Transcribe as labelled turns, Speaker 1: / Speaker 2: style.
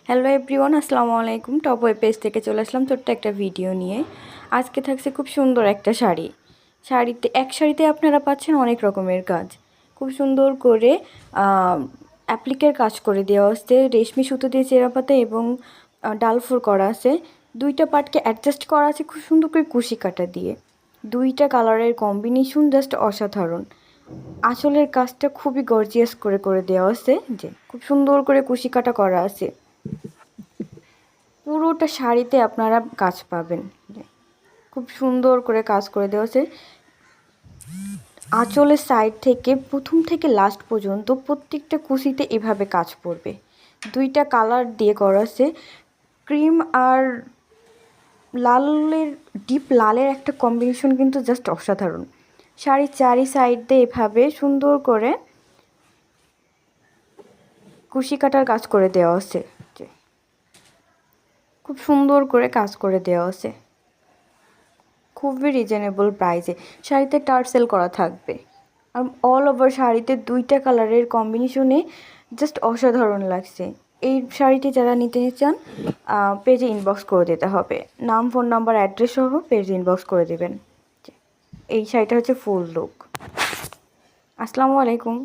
Speaker 1: Hello everyone, আসসালামু আলাইকুম। Top web page থেকে চলে আসলাম ছোট্ট একটা ভিডিও নিয়ে। আজকে থাকছে খুব সুন্দর একটা শাড়িতে আপনারা পাচ্ছেন অনেক রকমের কাজ। খুব সুন্দর করে অ্যাপ্লিকের কাজ করে দেওয়া আছে, রেশমি সুতো দিয়ে চেরাপাতা এবং ডালফোর করা আছে। দুইটা পার্টকে অ্যাডজাস্ট করা আছে খুব সুন্দর করে কুশি কাটা দিয়ে। দুইটা কালারের কম্বিনেশন জাস্ট অসাধারণ। আঁচলের কাজটা খুবই গর্জিয়াস করে করে দেওয়া আছে, যে খুব সুন্দর করে কুশি কাটা করা আছে। পুরোটা শাড়িতে আপনারা কাজ পাবেন, খুব সুন্দর করে কাজ করে দেওয়া আছে। আঁচলের সাইড থেকে প্রথম থেকে লাস্ট পর্যন্ত প্রত্যেকটা কুচিতে এভাবে কাজ পড়বে। দুইটা কালার দিয়ে করা আছে, ক্রিম আর লালের, ডিপ লালের একটা কম্বিনেশন কিন্তু জাস্ট অসাধারণ। শাড়ির চারি সাইড দিয়ে এভাবে সুন্দর করে কুশি কাটার কাজ করে দেওয়া আছে, খুব সুন্দর করে কাজ করে দেওয়া আছে, খুবই রিজনেবল প্রাইসে। শাড়িতে টার্সেল করা থাকবে আর অল ওভার শাড়িতে দুইটা কালারের কম্বিনেশনে জাস্ট অসাধারণ লাগছে। এই শাড়িটি যারা নিতে চান পেজে ইনবক্স করে দিতে হবে, নাম, ফোন নাম্বার, অ্যাড্রেস সহ পেজে ইনবক্স করে দেবেন। এই শাড়িটা হচ্ছে ফুল লুক। আসসালামু আলাইকুম।